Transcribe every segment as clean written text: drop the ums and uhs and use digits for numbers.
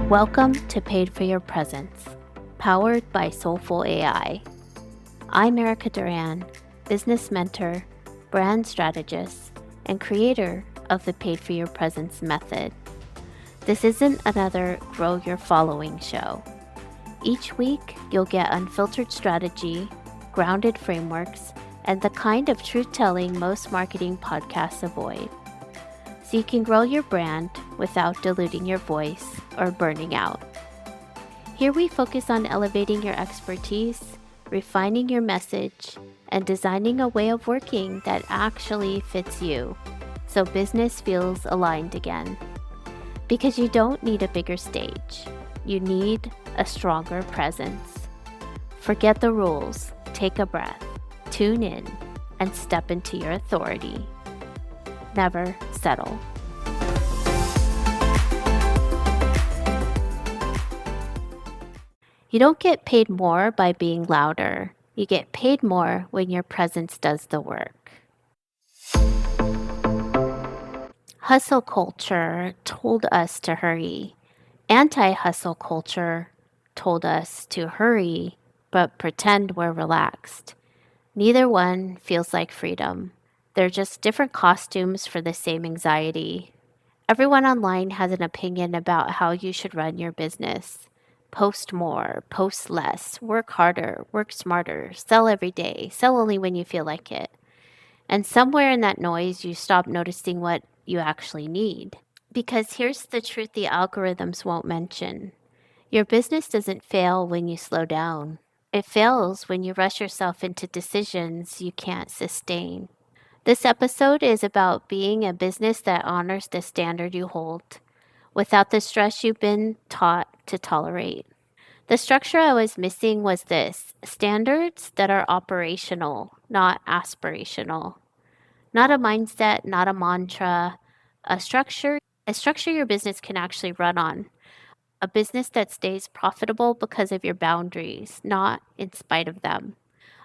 Welcome to Paid for Your Presence, powered by Soulful AI. I'm Erica Duran, business mentor, brand strategist, and creator of the Paid for Your Presence method. This isn't another Grow Your Following show. Each week, you'll get unfiltered strategy, grounded frameworks, and the kind of truth-telling most marketing podcasts avoid, so you can grow your brand without diluting your voice or burning out. Here we focus on elevating your expertise, refining your message, and designing a way of working that actually fits you, so business feels aligned again. Because you don't need a bigger stage, you need a stronger presence. Forget the rules, take a breath, tune in, and step into your authority. Never settle. You don't get paid more by being louder. You get paid more when your presence does the work. Hustle culture told us to hurry. Anti-hustle culture told us to hurry, but pretend we're relaxed. Neither one feels like freedom. They're just different costumes for the same anxiety. Everyone online has an opinion about how you should run your business. Post more, post less, work harder, work smarter, sell every day, sell only when you feel like it. And somewhere in that noise, you stop noticing what you actually need. Because here's the truth the algorithms won't mention. Your business doesn't fail when you slow down. It fails when you rush yourself into decisions you can't sustain. This episode is about being a business that honors the standard you hold, without the stress you've been taught to tolerate. The structure I was missing was this: standards that are operational, not aspirational. Not a mindset, not a mantra, a structure your business can actually run on. A business that stays profitable because of your boundaries, not in spite of them.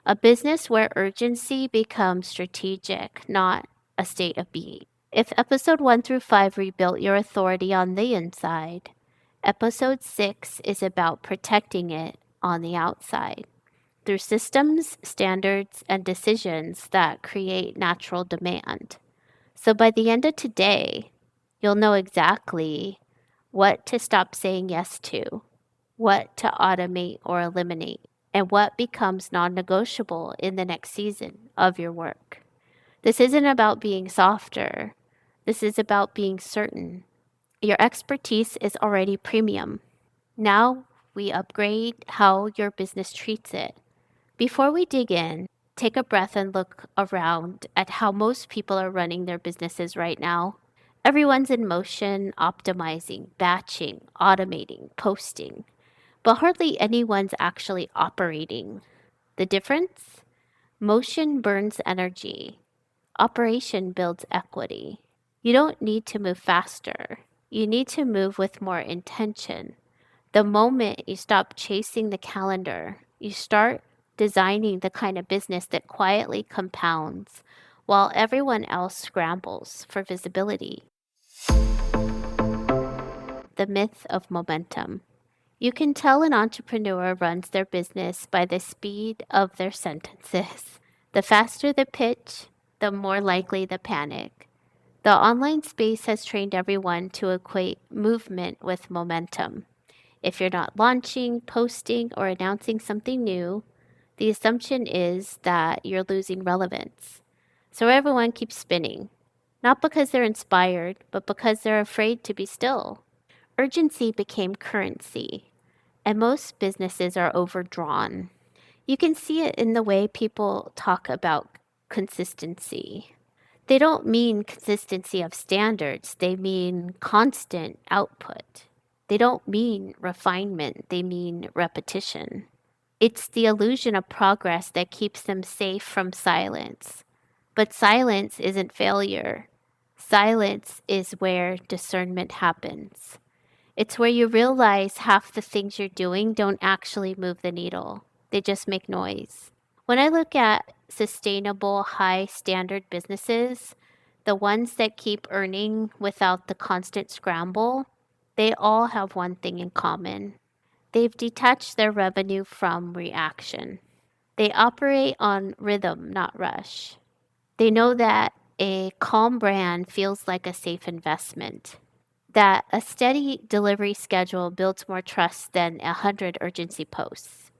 A business where urgency becomes strategic, not a state of being. If episode 1 through 5 rebuilt your authority on the inside, episode 6 is about protecting it on the outside through systems, standards, and decisions that create natural demand. So by the end of today, you'll know exactly what to stop saying yes to, what to automate or eliminate, and what becomes non negotiable in the next season of your work. This isn't about being softer, this is about being certain. Your expertise is already premium. Now we upgrade how your business treats it. Before we dig in, take a breath and look around at how most people are running their businesses right now. Everyone's in motion, optimizing, batching, automating, posting, but hardly anyone's actually operating. The difference? Motion burns energy. Operation builds equity. You don't need to move faster. You need to move with more intention. The moment you stop chasing the calendar, you start designing the kind of business that quietly compounds while everyone else scrambles for visibility. The myth of momentum. You can tell an entrepreneur runs their business by the speed of their sentences. The faster the pitch, the more likely the panic. The online space has trained everyone to equate movement with momentum. If you're not launching, posting, or announcing something new, the assumption is that you're losing relevance. So everyone keeps spinning, not because they're inspired, but because they're afraid to be still. Urgency became currency, and most businesses are overdrawn. You can see it in the way people talk about consistency. They don't mean consistency of standards, they mean constant output. They don't mean refinement, they mean repetition. It's the illusion of progress that keeps them safe from silence. But silence isn't failure. Silence is where discernment happens. It's where you realize half the things you're doing don't actually move the needle. They just make noise. When I look at sustainable, high standard businesses, the ones that keep earning without the constant scramble, They all have one thing in common. They've detached their revenue from reaction. They operate on rhythm, not rush. They know that a calm brand feels like a safe investment, that a steady delivery schedule builds more trust than 100 urgency posts,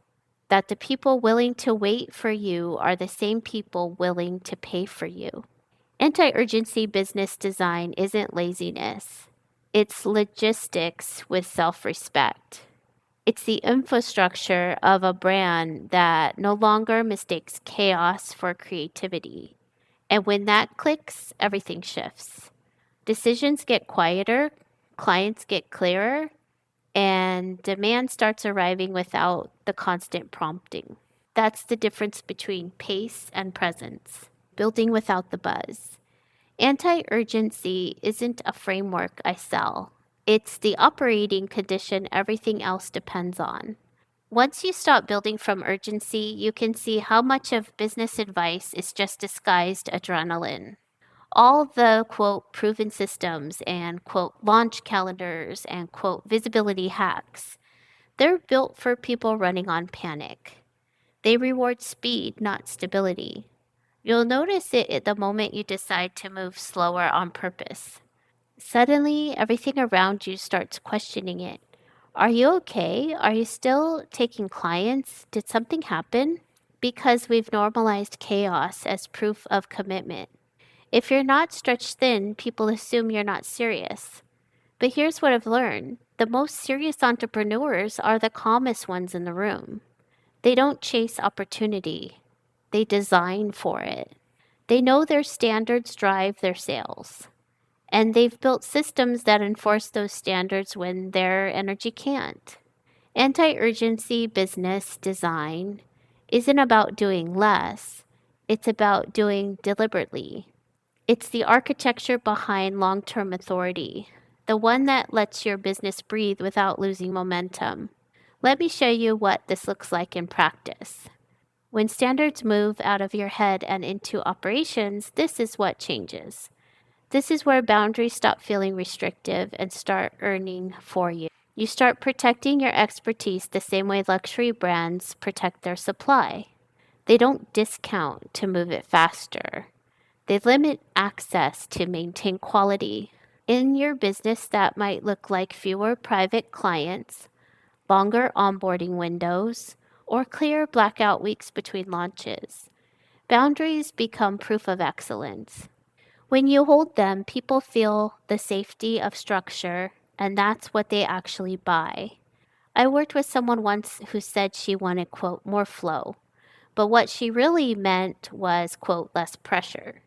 that the people willing to wait for you are the same people willing to pay for you. Anti urgency business design isn't laziness, it's logistics with self respect. It's the infrastructure of a brand that no longer mistakes chaos for creativity. And when that clicks, everything shifts. Decisions get quieter, clients get clearer, and demand starts arriving without the constant prompting. That's the difference between pace and presence, building without the buzz. Anti urgency isn't a framework I sell, it's the operating condition everything else depends on. Once you stop building from urgency, you can see how much of business advice is just disguised adrenaline. All the quote proven systems and quote launch calendars and quote visibility hacks, they're built for people running on panic. They reward speed, not stability. You'll notice it at the moment you decide to move slower on purpose. Suddenly, everything around you starts questioning it. Are you okay? Are you still taking clients? Did something happen? Because we've normalized chaos as proof of commitment. If you're not stretched thin, people assume you're not serious. But here's what I've learned: the most serious entrepreneurs are the calmest ones in the room. They don't chase opportunity, they design for it. They know their standards drive their sales, and they've built systems that enforce those standards when their energy can't. Anti urgency business design isn't about doing less, it's about doing deliberately. It's the architecture behind long term authority, the one that lets your business breathe without losing momentum. Let me show you what this looks like in practice. When standards move out of your head and into operations, this is what changes. This is where boundaries stop feeling restrictive and start earning for you. You start protecting your expertise the same way luxury brands protect their supply. They don't discount to move it faster. They limit access to maintain quality. In your business, that might look like fewer private clients, longer onboarding windows, or clear blackout weeks between launches. Boundaries become proof of excellence. When you hold them, people feel the safety of structure, and that's what they actually buy. I worked with someone once who said she wanted, quote, more flow, but what she really meant was, quote, less pressure.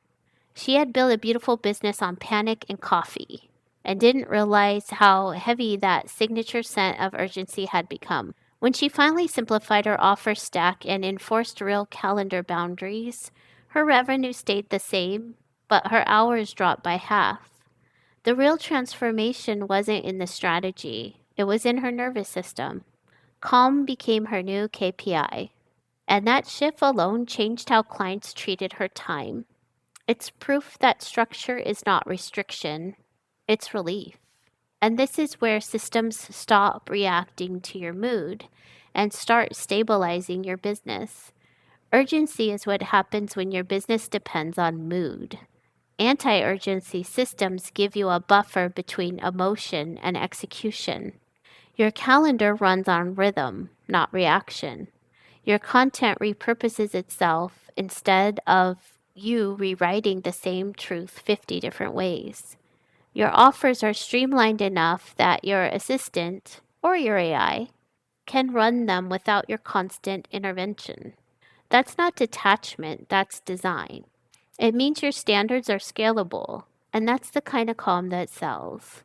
She had built a beautiful business on panic and coffee and didn't realize how heavy that signature scent of urgency had become. When she finally simplified her offer stack and enforced real calendar boundaries, her revenue stayed the same, but her hours dropped by half. The real transformation wasn't in the strategy, it was in her nervous system. Calm became her new KPI, and that shift alone changed how clients treated her time. It's proof that structure is not restriction, it's relief. And this is where systems stop reacting to your mood and start stabilizing your business. Urgency is what happens when your business depends on mood. Anti urgency systems give you a buffer between emotion and execution. Your calendar runs on rhythm, not reaction. Your content repurposes itself instead of you rewriting the same truth 50 different ways. Your offers are streamlined enough that your assistant or your AI can run them without your constant intervention. That's not detachment, that's design. It means your standards are scalable, and that's the kind of calm that sells.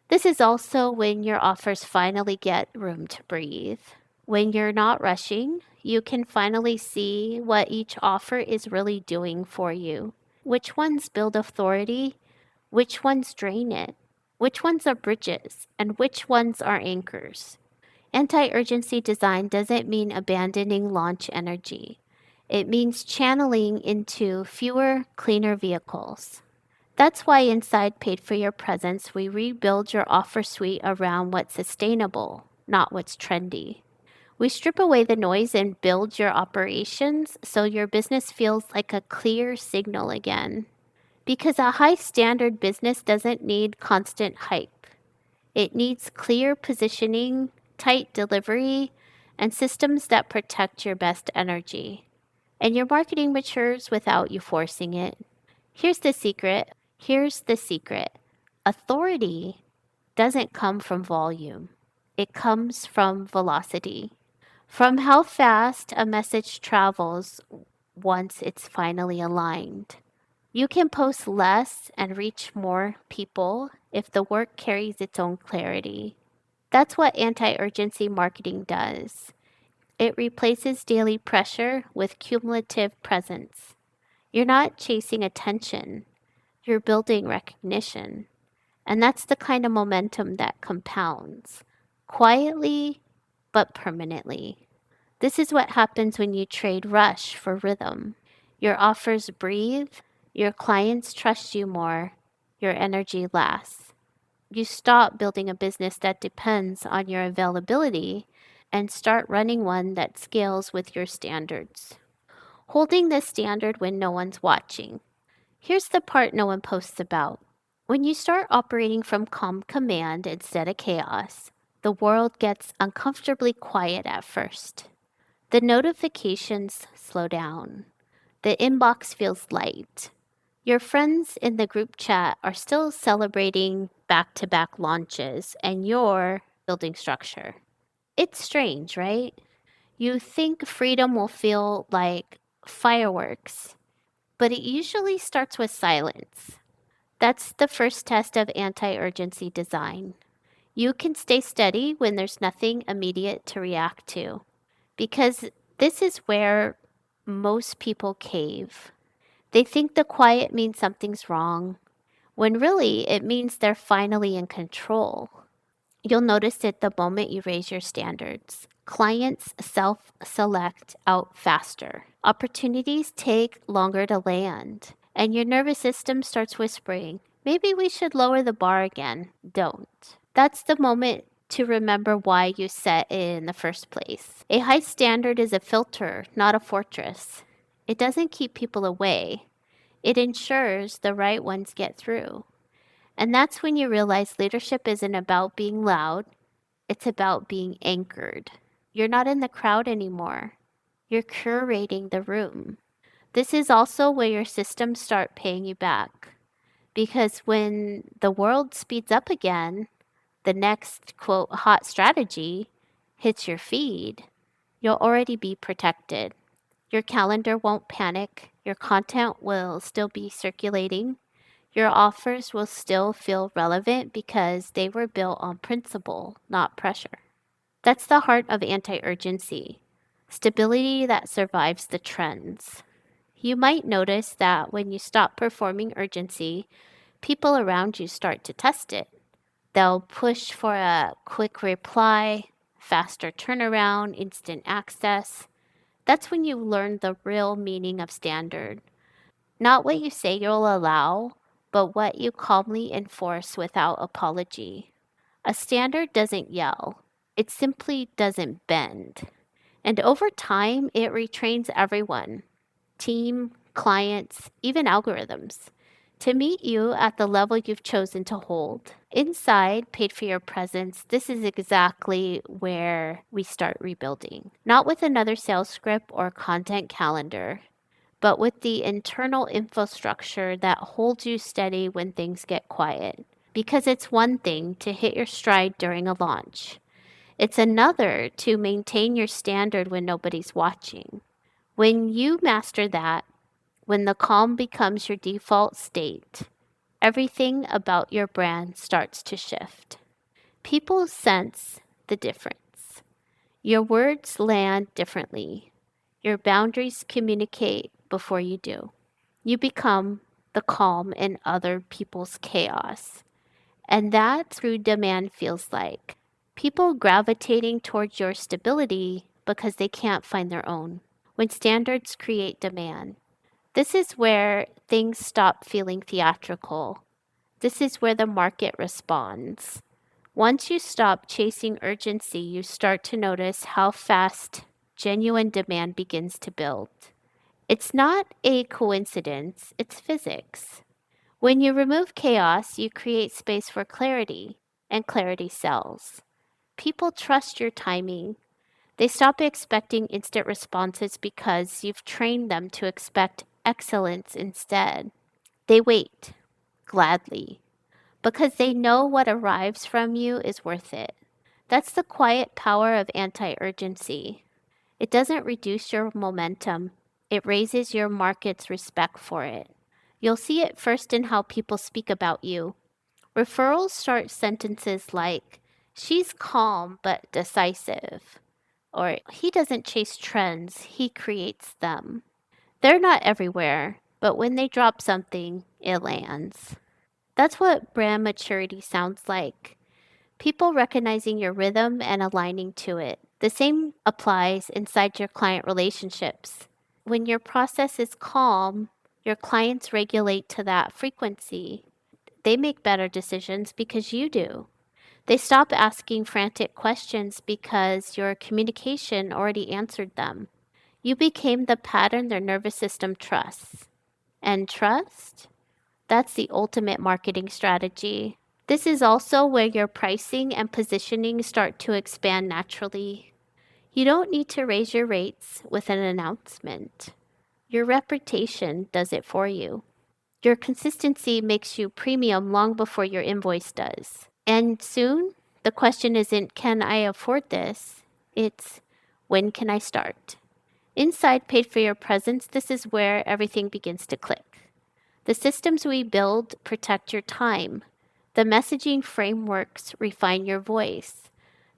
This is also when your offers finally get room to breathe. When you're not rushing, you can finally see what each offer is really doing for you. Which ones build authority, which ones drain it, which ones are bridges, and which ones are anchors. Anti urgency design doesn't mean abandoning launch energy, it means channeling into fewer, cleaner vehicles. That's why inside Paid for Your Presence, we rebuild your offer suite around what's sustainable, not what's trendy. We strip away the noise and build your operations so your business feels like a clear signal again. Because a high standard business doesn't need constant hype. It needs clear positioning, tight delivery, and systems that protect your best energy. And your marketing matures without you forcing it. Here's the secret. Here's the secret. Authority doesn't come from volume. It comes from velocity. From how fast a message travels once it's finally aligned. You can post less and reach more people if the work carries its own clarity. That's what anti urgency marketing does. It replaces daily pressure with cumulative presence. You're not chasing attention, you're building recognition. And that's the kind of momentum that compounds quietly but permanently. This is what happens when you trade rush for rhythm. Your offers breathe, your clients trust you more, your energy lasts. You stop building a business that depends on your availability and start running one that scales with your standards. Holding the standard when no one's watching. Here's the part no one posts about. When you start operating from calm command instead of chaos, the world gets uncomfortably quiet at first. The notifications slow down. The inbox feels light. Your friends in the group chat are still celebrating back to back launches, and you're building structure. It's strange, right? You think freedom will feel like fireworks, but it usually starts with silence. That's the first test of anti urgency design. You can stay steady when there's nothing immediate to react to, because this is where most people cave. They think the quiet means something's wrong, when really it means they're finally in control. You'll notice it the moment you raise your standards. Clients self select out faster. Opportunities take longer to land. And your nervous system starts whispering, maybe we should lower the bar again. Don't. That's the moment to remember why you set it in the first place. A high standard is a filter, not a fortress. It doesn't keep people away, it ensures the right ones get through. And that's when you realize leadership isn't about being loud, it's about being anchored. You're not in the crowd anymore, you're curating the room. This is also where your systems start paying you back. Because when the world speeds up again, the next quote hot strategy hits your feed, you'll already be protected. Your calendar won't panic, your content will still be circulating, your offers will still feel relevant because they were built on principle, not pressure. That's the heart of anti urgency, stability that survives the trends. You might notice that when you stop performing urgency, people around you start to test it. They'll push for a quick reply, faster turnaround, instant access. That's when you learn the real meaning of standard. Not what you say you'll allow, but what you calmly enforce without apology. A standard doesn't yell, it simply doesn't bend. And over time, it retrains everyone team, clients, even algorithms to meet you at the level you've chosen to hold. Inside Paid for Your Presence, this is exactly where we start rebuilding. Not with another sales script or content calendar, but with the internal infrastructure that holds you steady when things get quiet. Because it's one thing to hit your stride during a launch, it's another to maintain your standard when nobody's watching. When you master that, when the calm becomes your default state, everything about your brand starts to shift. People sense the difference. Your words land differently. Your boundaries communicate before you do. You become the calm in other people's chaos. And that's true demand feels like. People gravitating towards your stability because they can't find their own. When standards create demand, This is where things stop feeling theatrical. This is where the market responds. Once you stop chasing urgency, you start to notice how fast genuine demand begins to build. It's not a coincidence, it's physics. When you remove chaos, you create space for clarity, and clarity sells. People trust your timing. They stop expecting instant responses because you've trained them to expect excellence instead. They wait, gladly, because they know what arrives from you is worth it. That's the quiet power of anti urgency. It doesn't reduce your momentum, it raises your market's respect for it. You'll see it first in how people speak about you. Referrals start sentences like, "She's calm but decisive," or "He doesn't chase trends, he creates them." They're not everywhere, but when they drop something, it lands. That's what brand maturity sounds like. People recognizing your rhythm and aligning to it. The same applies inside your client relationships. When your process is calm, your clients regulate to that frequency. They make better decisions because you do. They stop asking frantic questions because your communication already answered them. You became the pattern their nervous system trusts. And trust? That's the ultimate marketing strategy. This is also where your pricing and positioning start to expand naturally. You don't need to raise your rates with an announcement. Your reputation does it for you. Your consistency makes you premium long before your invoice does. And soon, the question isn't, can I afford this? It's, when can I start? Inside Paid for Your Presence, this is where everything begins to click. The systems we build protect your time. The messaging frameworks refine your voice.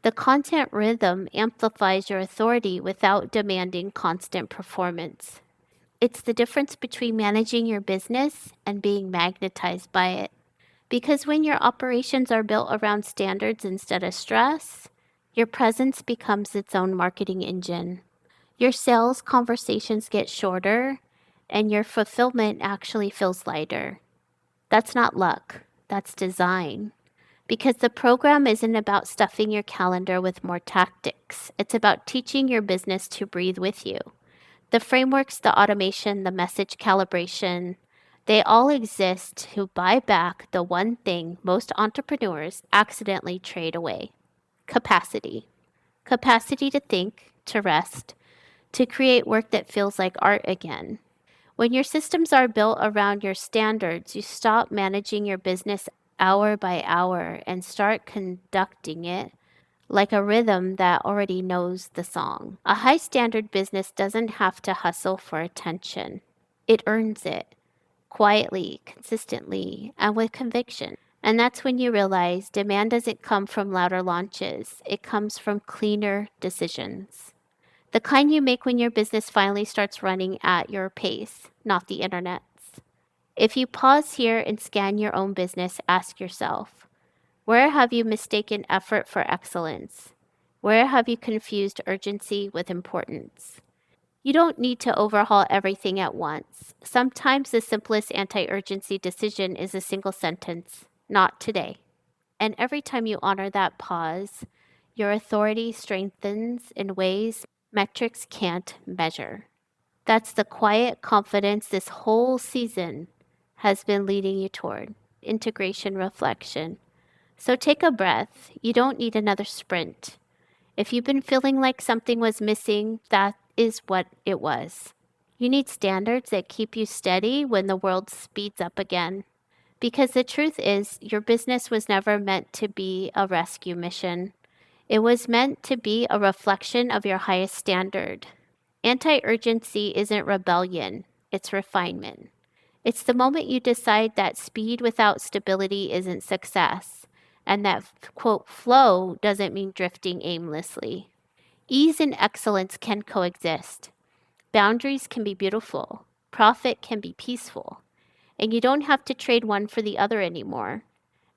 The content rhythm amplifies your authority without demanding constant performance. It's the difference between managing your business and being magnetized by it. Because when your operations are built around standards instead of stress, your presence becomes its own marketing engine. Your sales conversations get shorter, and your fulfillment actually feels lighter. That's not luck, that's design. Because the program isn't about stuffing your calendar with more tactics, it's about teaching your business to breathe with you. The frameworks, the automation, the message calibration, they all exist to buy back the one thing most entrepreneurs accidentally trade away: capacity. Capacity to think, to rest, to create work that feels like art again. When your systems are built around your standards, you stop managing your business hour by hour and start conducting it like a rhythm that already knows the song. A high standard business doesn't have to hustle for attention, it earns it quietly, consistently, and with conviction. And that's when you realize demand doesn't come from louder launches, it comes from cleaner decisions. The kind you make when your business finally starts running at your pace, not the internet's. If you pause here and scan your own business, ask yourself, where have you mistaken effort for excellence? Where have you confused urgency with importance? You don't need to overhaul everything at once. Sometimes the simplest anti urgency decision is a single sentence: not today. And every time you honor that pause, your authority strengthens in ways metrics can't measure. That's the quiet confidence this whole season has been leading you toward: integration reflection. So take a breath. You don't need another sprint. If you've been feeling like something was missing, that is what it was. You need standards that keep you steady when the world speeds up again. Because the truth is, your business was never meant to be a rescue mission. It was meant to be a reflection of your highest standard. Anti urgency isn't rebellion, it's refinement. It's the moment you decide that speed without stability isn't success, and that, quote, flow doesn't mean drifting aimlessly. Ease and excellence can coexist. Boundaries can be beautiful. Profit can be peaceful. And you don't have to trade one for the other anymore.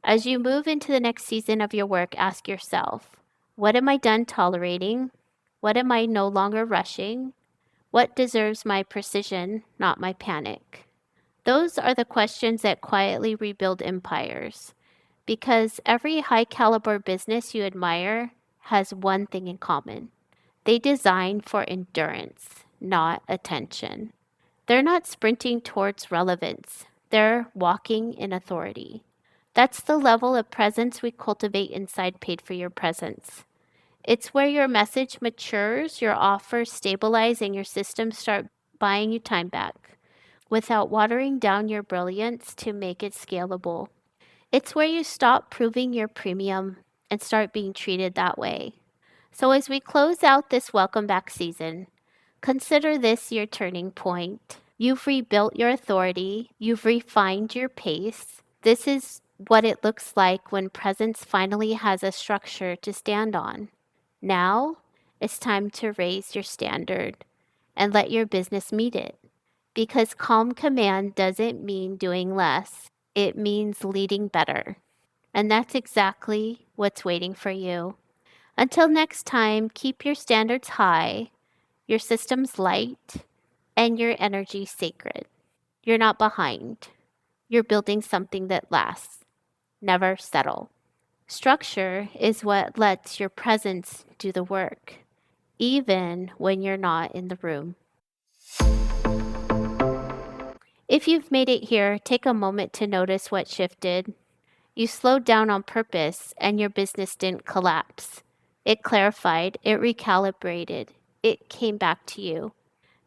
As you move into the next season of your work, ask yourself, what am I done tolerating? What am I no longer rushing? What deserves my precision, not my panic? Those are the questions that quietly rebuild empires. Because every high caliber business you admire has one thing in common: they design for endurance, not attention. They're not sprinting towards relevance, they're walking in authority. That's the level of presence we cultivate inside Paid for Your Presence. It's where your message matures, your offers stabilize, and your systems start buying you time back without watering down your brilliance to make it scalable. It's where you stop proving your premium and start being treated that way. So, as we close out this welcome back season, consider this your turning point. You've rebuilt your authority, you've refined your pace. This is what it looks like when presence finally has a structure to stand on. Now, it's time to raise your standard and let your business meet it. Because calm command doesn't mean doing less, it means leading better. And that's exactly what's waiting for you. Until next time, keep your standards high, your systems light, and your energy sacred. You're not behind. You're building something that lasts. Never settle. Structure is what lets your presence do the work, even when you're not in the room. If you've made it here, take a moment to notice what shifted. You slowed down on purpose, and your business didn't collapse. It clarified, it recalibrated, it came back to you.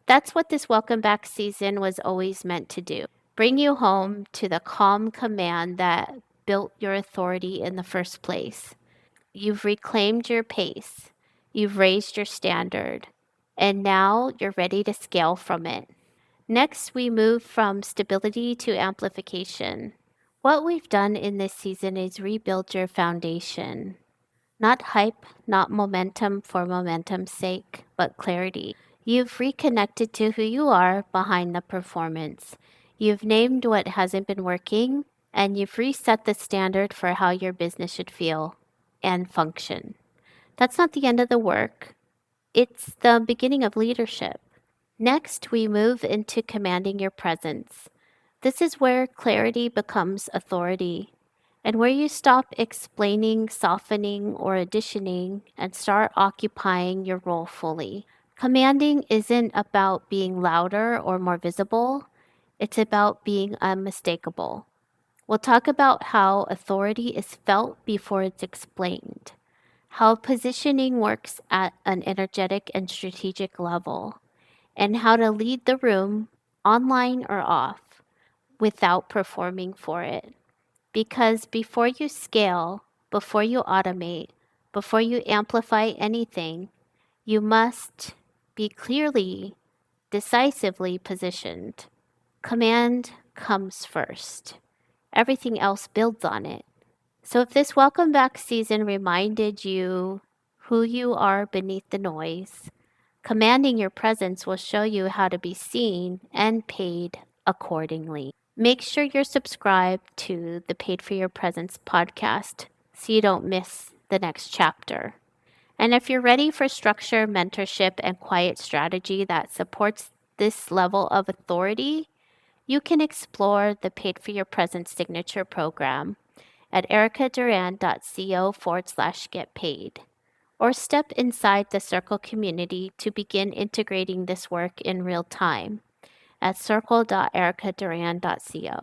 That's what this welcome back season was always meant to do: bring you home to the calm command that built your authority in the first place. You've reclaimed your pace, you've raised your standard, and now you're ready to scale from it. Next, we move from stability to amplification. What we've done in this season is rebuild your foundation. Not hype, not momentum for momentum's sake, but clarity. You've reconnected to who you are behind the performance. You've named what hasn't been working, and you've reset the standard for how your business should feel and function. That's not the end of the work, it's the beginning of leadership. Next, we move into commanding your presence. This is where clarity becomes authority, and where you stop explaining, softening, or additioning and start occupying your role fully. Commanding isn't about being louder or more visible, it's about being unmistakable. We'll talk about how authority is felt before it's explained, how positioning works at an energetic and strategic level, and how to lead the room, online or off, without performing for it. Because before you scale, before you automate, before you amplify anything, you must be clearly, decisively positioned. Command comes first. Everything else builds on it. So if this welcome back season reminded you who you are beneath the noise, commanding your presence will show you how to be seen and paid accordingly. Make sure you're subscribed to the Paid for Your Presence podcast so you don't miss the next chapter. And if you're ready for structure, mentorship, and quiet strategy that supports this level of authority, you can explore the Paid for Your Presence signature program at ericaduran.co/get paid, or step inside the Circle community to begin integrating this work in real time at circle.ericaduran.co.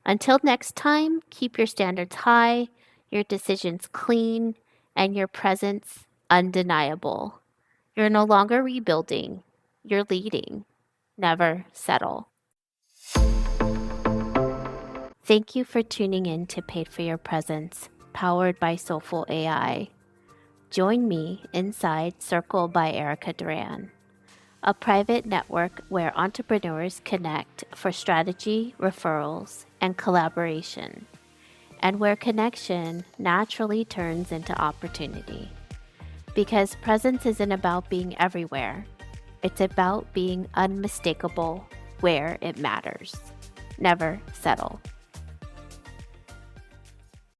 Until next time, keep your standards high, your decisions clean, and your presence undeniable. You're no longer rebuilding, you're leading. Never settle. Thank you for tuning in to Paid for Your Presence, powered by Soulful AI. Join me inside Circle by Erica Duran, a private network where entrepreneurs connect for strategy, referrals, and collaboration, and where connection naturally turns into opportunity. Because presence isn't about being everywhere, it's about being unmistakable where it matters. Never settle.